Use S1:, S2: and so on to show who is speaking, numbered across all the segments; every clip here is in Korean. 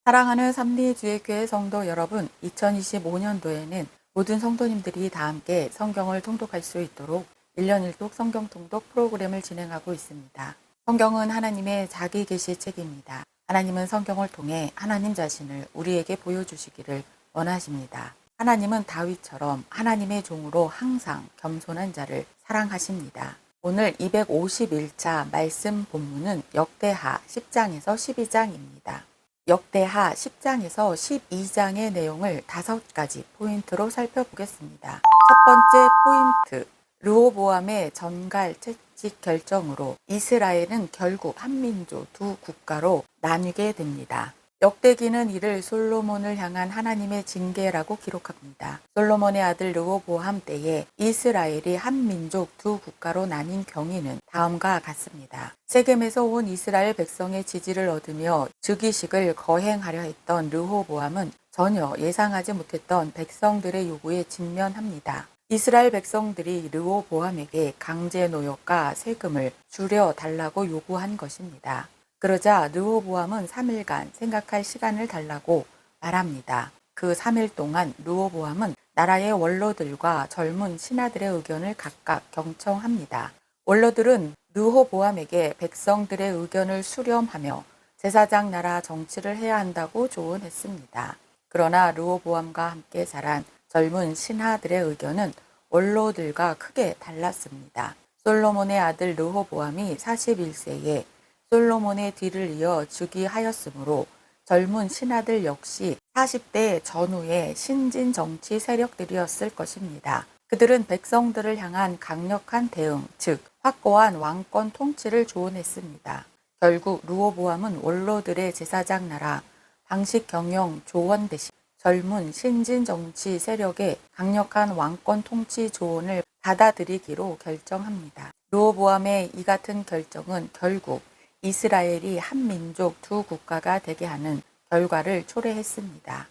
S1: 사랑하는 삼리주의교회 성도 여러분, 2025년도에는 모든 성도님들이 다 함께 성경을 통독할 수 있도록 1년 1독 성경 통독 프로그램을 진행하고 있습니다. 성경은 하나님의 자기 계시 책입니다. 하나님은 성경을 통해 하나님 자신을 우리에게 보여주시기를 원하십니다. 하나님은 다윗처럼 하나님의 종으로 항상 겸손한 자를 사랑하십니다. 오늘 251차 말씀 본문은 역대하 10장에서 12장입니다. 역대하 10장에서 12장의 내용을 5가지 포인트로 살펴보겠습니다. 첫 번째 포인트, 르호보암의 전갈 채찍 결정으로 이스라엘은 결국 한민족 두 국가로 나뉘게 됩니다. 역대기는 이를 솔로몬을 향한 하나님의 징계라고 기록합니다. 솔로몬의 아들 르호보암 때에 이스라엘이 한민족 두 국가로 나뉜 경위는 다음과 같습니다. 세겜에서 온 이스라엘 백성의 지지를 얻으며 즉위식을 거행하려 했던 르호보암은 전혀 예상하지 못했던 백성들의 요구에 직면합니다. 이스라엘 백성들이 르호보암에게 강제 노역과 세금을 줄여달라고 요구한 것입니다. 그러자 르호보암은 3일간 생각할 시간을 달라고 말합니다. 그 3일 동안 르호보암은 나라의 원로들과 젊은 신하들의 의견을 각각 경청합니다. 원로들은 르호보암에게 백성들의 의견을 수렴하며 제사장 나라 정치를 해야 한다고 조언했습니다. 그러나 르호보암과 함께 자란 젊은 신하들의 의견은 원로들과 크게 달랐습니다. 솔로몬의 아들 르호보암이 41세에 솔로몬의 뒤를 이어 즉위하였으므로 젊은 신하들 역시 40대 전후의 신진 정치 세력들이었을 것입니다. 그들은 백성들을 향한 강력한 대응, 즉 확고한 왕권 통치를 조언했습니다. 결국 르호보암은 원로들의 제사장 나라, 방식 경영 조언 대신 젊은 신진 정치 세력의 강력한 왕권 통치 조언을 받아들이기로 결정합니다. 르호보암의 이 같은 결정은 결국 이스라엘이 한민족 두 국가가 되게 하는 결과를 초래했습니다.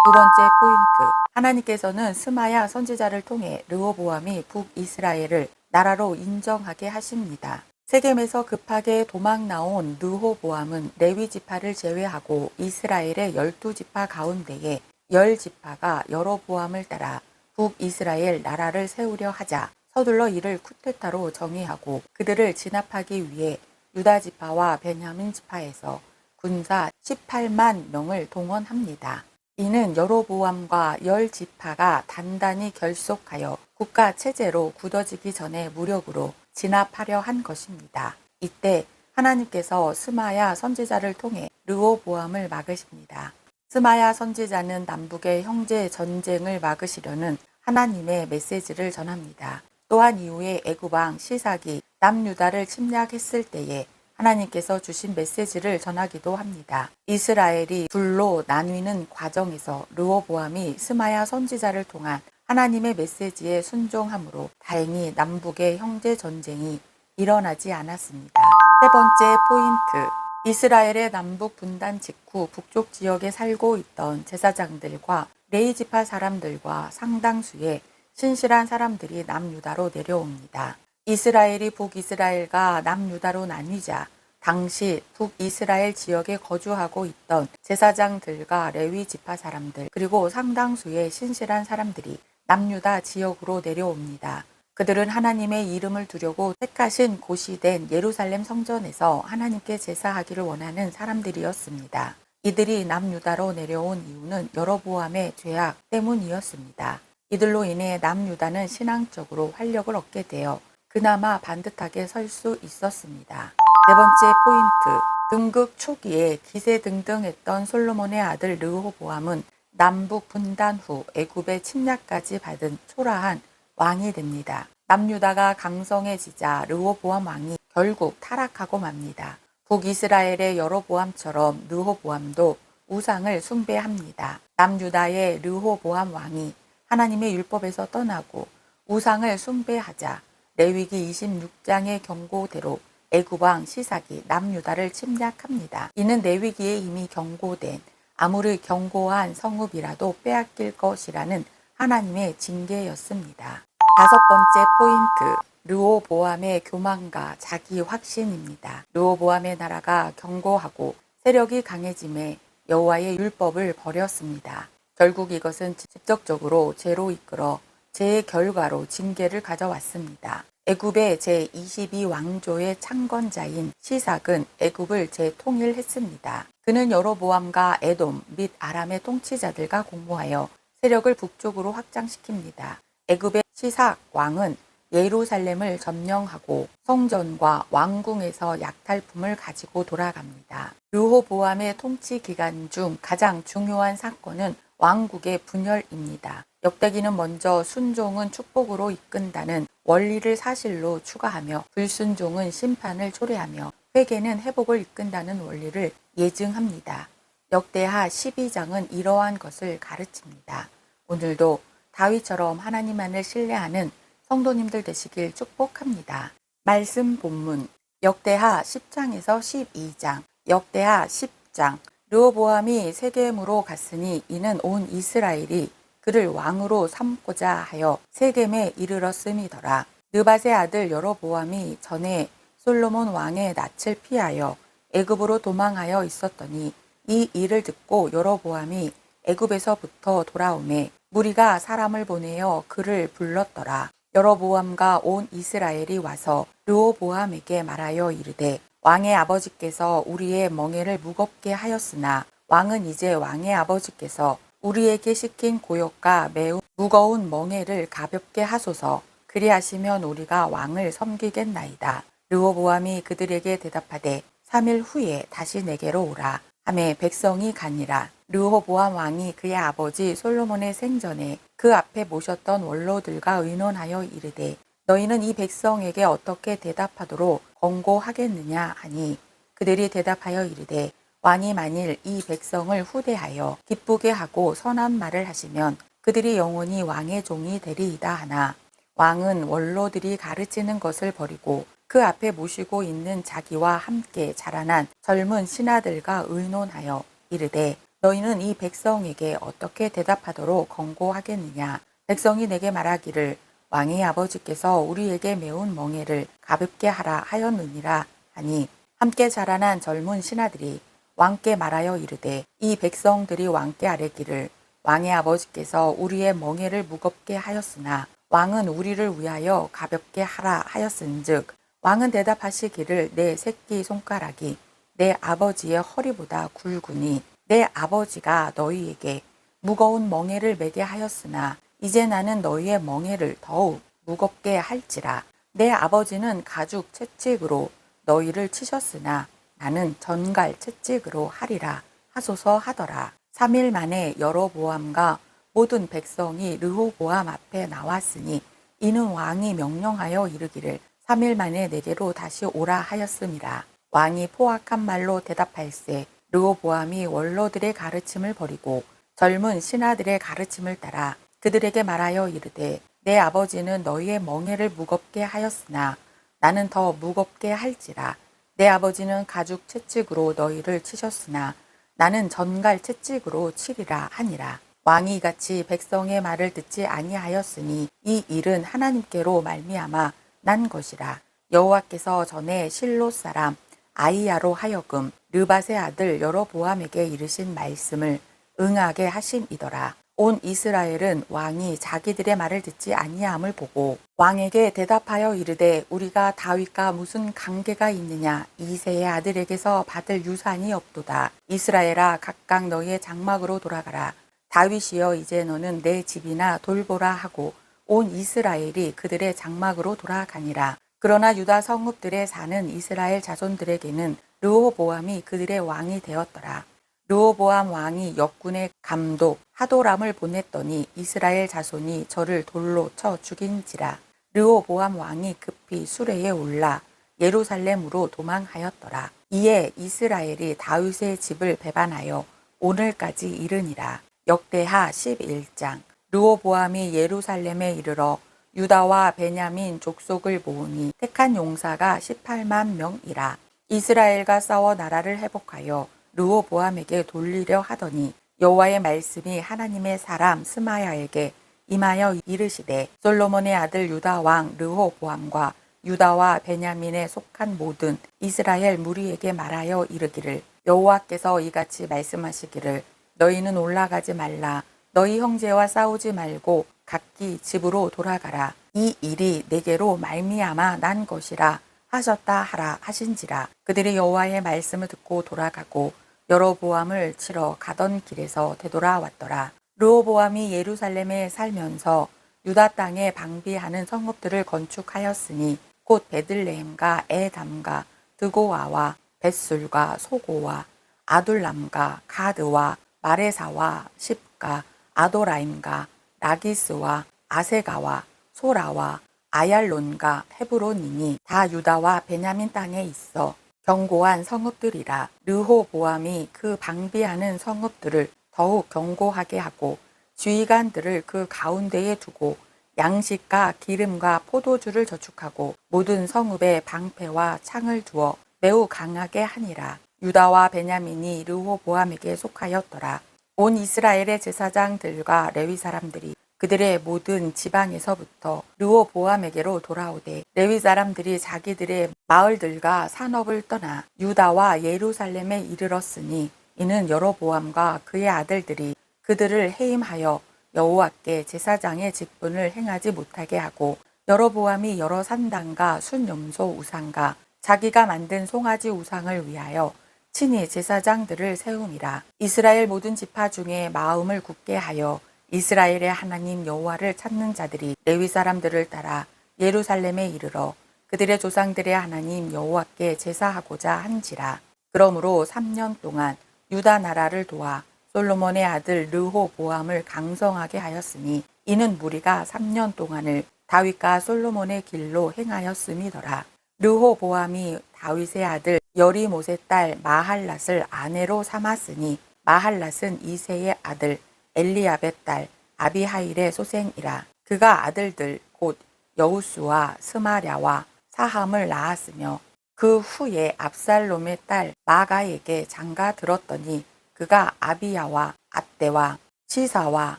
S1: 두 번째 포인트, 하나님께서는 스마야 선지자를 통해 르호보암이 북이스라엘을 나라로 인정하게 하십니다. 세겜에서 급하게 도망 나온 르호보암은 레위 지파를 제외하고 이스라엘의 12지파 가운데에 10지파가 여로보암을 따라 북이스라엘 나라를 세우려 하자 서둘러 이를 쿠데타로 정의하고 그들을 진압하기 위해 유다 지파와 베냐민 지파에서 군사 18만 명을 동원합니다. 이는 여로보암과 10지파가 단단히 결속하여 국가 체제로 굳어지기 전에 무력으로 진압하려 한 것입니다. 이때 하나님께서 스마야 선지자를 통해 르호보암을 막으십니다. 스마야 선지자는 남북의 형제 전쟁을 막으시려는 하나님의 메시지를 전합니다. 또한 이후에 애굽왕 시삭이 남유다를 침략했을 때에 하나님께서 주신 메시지를 전하기도 합니다. 이스라엘이 둘로 나뉘는 과정에서 르호보암이 스마야 선지자를 통한 하나님의 메시지에 순종함으로 다행히 남북의 형제 전쟁이 일어나지 않았습니다. 세 번째 포인트, 이스라엘의 남북 분단 직후 북쪽 지역에 살고 있던 제사장들과 레위 지파 사람들과 상당수의 신실한 사람들이 남유다로 내려옵니다. 이스라엘이 북이스라엘과 남유다로 나뉘자 당시 북이스라엘 지역에 거주하고 있던 제사장들과 레위 지파 사람들 그리고 상당수의 신실한 사람들이 남유다 지역으로 내려옵니다. 그들은 하나님의 이름을 두려고 택하신 곳이 된 예루살렘 성전에서 하나님께 제사하기를 원하는 사람들이었습니다. 이들이 남유다로 내려온 이유는 여로보암의 죄악 때문이었습니다. 이들로 인해 남유다는 신앙적으로 활력을 얻게 되어 그나마 반듯하게 설 수 있었습니다. 네 번째 포인트, 등극 초기에 기세등등했던 솔로몬의 아들 르호보암은 남북 분단 후 애굽의 침략까지 받은 초라한 왕이 됩니다. 남유다가 강성해지자 르호보암 왕이 결국 타락하고 맙니다. 북이스라엘의 여로보암처럼 르호보암도 우상을 숭배합니다. 남유다의 르호보암 왕이 하나님의 율법에서 떠나고 우상을 숭배하자 레위기 26장의 경고대로 애굽왕 시삭이 남유다를 침략합니다. 이는 레위기에 이미 경고된 아무리 견고한 성읍이라도 빼앗길 것이라는 하나님의 징계였습니다. 다섯 번째 포인트, 르호보암의 교만과 자기 확신입니다. 르호보암의 나라가 견고하고 세력이 강해짐에 여호와의 율법을 버렸습니다. 결국 이것은 직접적으로 죄로 이끌어 죄의 결과로 징계를 가져왔습니다. 애굽의 제22왕조의 창건자인 시삭은 애굽을 재통일했습니다. 그는 여로보암과 에돔 및 아람의 통치자들과 공모하여 세력을 북쪽으로 확장시킵니다. 애굽의 시삭 왕은 예루살렘을 점령하고 성전과 왕궁에서 약탈품을 가지고 돌아갑니다. 르호보암의 통치 기간 중 가장 중요한 사건은 왕국의 분열입니다. 역대기는 먼저 순종은 축복으로 이끈다는 원리를 사실로 추가하며 불순종은 심판을 초래하며 회개는 회복을 이끈다는 원리를 예증합니다. 역대하 12장은 이러한 것을 가르칩니다. 오늘도 다윗처럼 하나님만을 신뢰하는 성도님들 되시길 축복합니다. 말씀 본문 역대하 10장에서 12장 역대하 10장 르호보암이 세겜으로 갔으니 이는 온 이스라엘이 그를 왕으로 삼고자 하여 세겜에 이르렀음이더라. 느밧의 아들 여로보암이 전에 솔로몬 왕의 낯을 피하여 애굽으로 도망하여 있었더니 이 일을 듣고 여로보암이 애굽에서부터 돌아오매 무리가 사람을 보내어 그를 불렀더라. 여로보암과 온 이스라엘이 와서 르호보암에게 말하여 이르되 왕의 아버지께서 우리의 멍에를 무겁게 하였으나 왕은 이제 왕의 아버지께서 우리에게 시킨 고역과 매우 무거운 멍에를 가볍게 하소서. 그리하시면 우리가 왕을 섬기겠나이다. 르호보암이 그들에게 대답하되 3일 후에 다시 내게로 오라 하매 백성이 가니라. 르호보암 왕이 그의 아버지 솔로몬의 생전에 그 앞에 모셨던 원로들과 의논하여 이르되 너희는 이 백성에게 어떻게 대답하도록 권고하겠느냐 하니 그들이 대답하여 이르되 왕이 만일 이 백성을 후대하여 기쁘게 하고 선한 말을 하시면 그들이 영원히 왕의 종이 되리이다 하나 왕은 원로들이 가르치는 것을 버리고 그 앞에 모시고 있는 자기와 함께 자라난 젊은 신하들과 의논하여 이르되 너희는 이 백성에게 어떻게 대답하도록 권고하겠느냐. 백성이 내게 말하기를 왕의 아버지께서 우리에게 매운 멍에를 가볍게 하라 하였느니라 하니 함께 자라난 젊은 신하들이 왕께 말하여 이르되 이 백성들이 왕께 아뢰기를 왕의 아버지께서 우리의 멍에를 무겁게 하였으나 왕은 우리를 위하여 가볍게 하라 하였은즉 왕은 대답하시기를 내 새끼 손가락이 내 아버지의 허리보다 굵으니 내 아버지가 너희에게 무거운 멍에를 매게 하였으나 이제 나는 너희의 멍에를 더욱 무겁게 할지라. 내 아버지는 가죽 채찍으로 너희를 치셨으나 나는 전갈 채찍으로 하리라 하소서 하더라. 3일 만에 여로보암과 모든 백성이 르호보암 앞에 나왔으니 이는 왕이 명령하여 이르기를 3일 만에 내게로 다시 오라 하였음이라. 왕이 포악한 말로 대답할세 르호보암이 원로들의 가르침을 버리고 젊은 신하들의 가르침을 따라 그들에게 말하여 이르되 내 아버지는 너희의 멍에를 무겁게 하였으나 나는 더 무겁게 할지라. 내 아버지는 가죽 채찍으로 너희를 치셨으나 나는 전갈 채찍으로 치리라 하니라. 왕이 이같이 백성의 말을 듣지 아니하였으니 이 일은 하나님께로 말미암아 난 것이라. 여호와께서 전에 실로 사람 아이야로 하여금 느밧의 아들 여로보암에게 이르신 말씀을 응하게 하심이더라. 온 이스라엘은 왕이 자기들의 말을 듣지 아니함을 보고 왕에게 대답하여 이르되 우리가 다윗과 무슨 관계가 있느냐. 이새의 아들에게서 받을 유산이 없도다. 이스라엘아 각각 너희의 장막으로 돌아가라. 다윗이여 이제 너는 내 집이나 돌보라 하고 온 이스라엘이 그들의 장막으로 돌아가니라. 그러나 유다 성읍들에 사는 이스라엘 자손들에게는 르호보암이 그들의 왕이 되었더라. 르호보암 왕이 역군의 감독 하도람을 보냈더니 이스라엘 자손이 저를 돌로 쳐 죽인지라. 르호보암 왕이 급히 수레에 올라 예루살렘으로 도망하였더라. 이에 이스라엘이 다윗의 집을 배반하여 오늘까지 이르니라. 역대하 11장 르호보암이 예루살렘에 이르러 유다와 베냐민 족속을 모으니 택한 용사가 18만 명이라. 이스라엘과 싸워 나라를 회복하여 르호보암에게 돌리려 하더니 여호와의 말씀이 하나님의 사람 스마야에게 임하여 이르시되 솔로몬의 아들 유다 왕 르호보암과 유다와 베냐민에 속한 모든 이스라엘 무리에게 말하여 이르기를 여호와께서 이같이 말씀하시기를 너희는 올라가지 말라. 너희 형제와 싸우지 말고 각기 집으로 돌아가라. 이 일이 내게로 말미암아 난 것이라 하셨다 하라 하신지라. 그들이 여호와의 말씀을 듣고 돌아가고 여로보암을 치러 가던 길에서 되돌아왔더라. 르호보암이 예루살렘에 살면서 유다 땅에 방비하는 성읍들을 건축하였으니 곧 베들레헴과 에담과 드고아와 벳술과 소고와 아둘람과 가드와 마레사와 십가 아도라임과 라기스와 아세가와 소라와 아얄론과 헤브론이니 다 유다와 베냐민 땅에 있어 견고한 성읍들이라. 르호보암이 그 방비하는 성읍들을 더욱 견고하게 하고 주의관들을 그 가운데에 두고 양식과 기름과 포도주를 저축하고 모든 성읍에 방패와 창을 두어 매우 강하게 하니라. 유다와 베냐민이 르호보암에게 속하였더라. 온 이스라엘의 제사장들과 레위 사람들이 그들의 모든 지방에서부터 르호보암에게로 돌아오되 레위 사람들이 자기들의 마을들과 산업을 떠나 유다와 예루살렘에 이르렀으니 이는 여로보암과 그의 아들들이 그들을 해임하여 여호와께 제사장의 직분을 행하지 못하게 하고 여로보암이 여러 산당과 순염소 우상과 자기가 만든 송아지 우상을 위하여 친히 제사장들을 세움이라. 이스라엘 모든 지파 중에 마음을 굳게 하여 이스라엘의 하나님 여호와를 찾는 자들이 레위 사람들을 따라 예루살렘에 이르러 그들의 조상들의 하나님 여호와께 제사하고자 한지라. 그러므로 3년 동안 유다 나라를 도와 솔로몬의 아들 르호보암을 강성하게 하였으니 이는 무리가 3년 동안을 다윗과 솔로몬의 길로 행하였음이더라. 르호보암이 다윗의 아들 여리못의 딸 마할랏을 아내로 삼았으니 마할랏은 이새의 아들 엘리압의 딸 아비하일의 소생이라. 그가 아들들 곧 여우수와 스마랴와 사함을 낳았으며 그 후에 압살롬의 딸 마가에게 장가 들었더니 그가 아비야와 압대와 시사와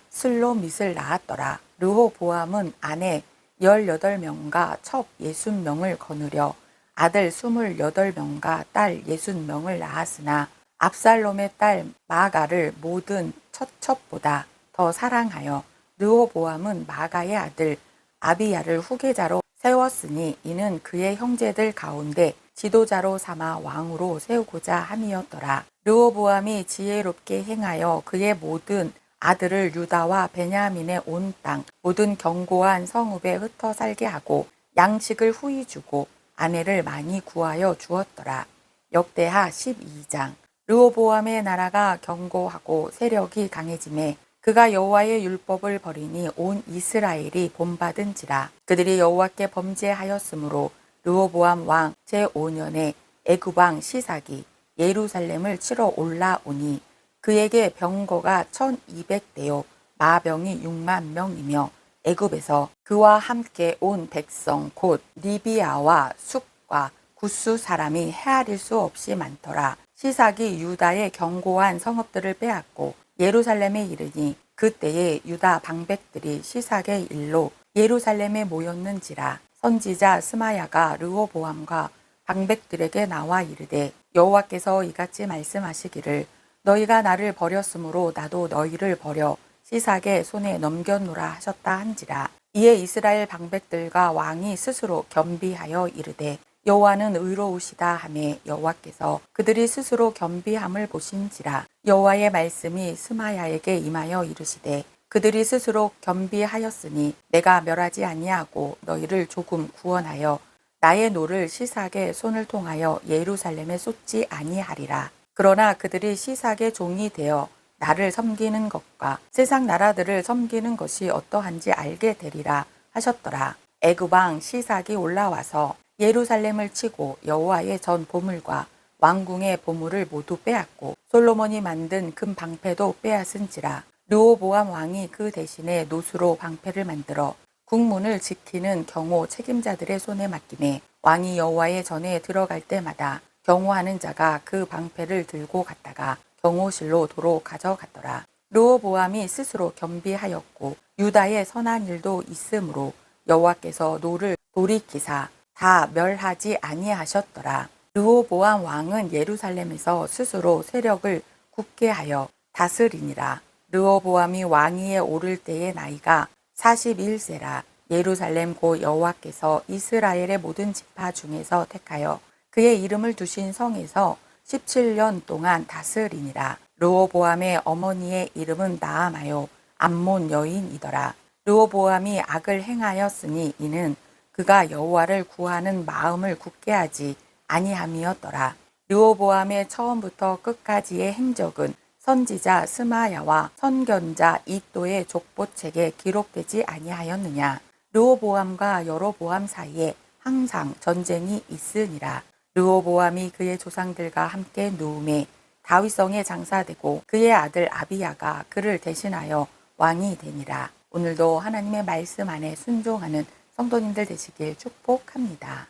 S1: 슬로밋을 낳았더라. 르호보암은 아내 18명과 첩 60명을 거느려 아들 28명과 딸 60명을 낳았으나 압살롬의 딸 마가를 모든 첩보다 더 사랑하여 르호보암은 마가의 아들 아비야를 후계자로 세웠으니 이는 그의 형제들 가운데 지도자로 삼아 왕으로 세우고자 함이었더라. 르호보암이 지혜롭게 행하여 그의 모든 아들을 유다와 베냐민의 온 땅 모든 견고한 성읍에 흩어 살게 하고 양식을 후히 주고 아내를 많이 구하여 주었더라. 역대하 12장. 르호보암의 나라가 견고하고 세력이 강해지매 그가 여호와의 율법을 버리니 온 이스라엘이 본받은지라. 그들이 여호와께 범죄하였으므로 르호보암 왕 제5년에 애굽 왕 시삭이 예루살렘을 치러 올라오니 그에게 병거가 1200대요 마병이 6만 명이며 애굽에서 그와 함께 온 백성 곧 리비아와 숙과 구스 사람이 헤아릴 수 없이 많더라. 시삭이 유다의 견고한 성읍들을 빼앗고 예루살렘에 이르니 그때에 유다 방백들이 시삭의 일로 예루살렘에 모였는지라. 선지자 스마야가 르호보암과 방백들에게 나와 이르되 여호와께서 이같이 말씀하시기를 너희가 나를 버렸으므로 나도 너희를 버려 시삭의 손에 넘겨노라 하셨다 한지라. 이에 이스라엘 방백들과 왕이 스스로 겸비하여 이르되 여호와는 의로우시다 하며 여호와께서 그들이 스스로 겸비함을 보신지라. 여호와의 말씀이 스마야에게 임하여 이르시되 그들이 스스로 겸비하였으니 내가 멸하지 아니하고 너희를 조금 구원하여 나의 노를 시삭의 손을 통하여 예루살렘에 쏟지 아니하리라. 그러나 그들이 시삭의 종이 되어 나를 섬기는 것과 세상 나라들을 섬기는 것이 어떠한지 알게 되리라 하셨더라. 애굽 왕 시삭이 올라와서 예루살렘을 치고 여호와의 전 보물과 왕궁의 보물을 모두 빼앗고 솔로몬이 만든 금 방패도 빼앗은지라. 르호보암 왕이 그 대신에 노수로 방패를 만들어 국문을 지키는 경호 책임자들의 손에 맡기매 왕이 여호와의 전에 들어갈 때마다 경호하는 자가 그 방패를 들고 갔다가 경호실로 도로 가져갔더라. 르호보암이 스스로 겸비하였고 유다의 선한 일도 있으므로 여호와께서 노를 돌이키사 다 멸하지 아니하셨더라. 르호보암 왕은 예루살렘에서 스스로 세력을 굳게 하여 다스리니라. 르호보암이 왕위에 오를 때의 나이가 41세라. 예루살렘 고 여호와께서 이스라엘의 모든 지파 중에서 택하여 그의 이름을 두신 성에서 17년 동안 다스리니라. 르호보암의 어머니의 이름은 나아마요 암몬 여인이더라. 르호보암이 악을 행하였으니 이는 그가 여호와를 구하는 마음을 굳게 하지 아니함이었더라. 르호보암의 처음부터 끝까지의 행적은 선지자 스마야와 선견자 이도의 족보책에 기록되지 아니하였느냐. 르호보암과 여로보암 사이에 항상 전쟁이 있으니라. 르호보암이 그의 조상들과 함께 누움에 다윗성에 장사되고 그의 아들 아비야가 그를 대신하여 왕이 되니라. 오늘도 하나님의 말씀 안에 순종하는 성도님들 되시길 축복합니다.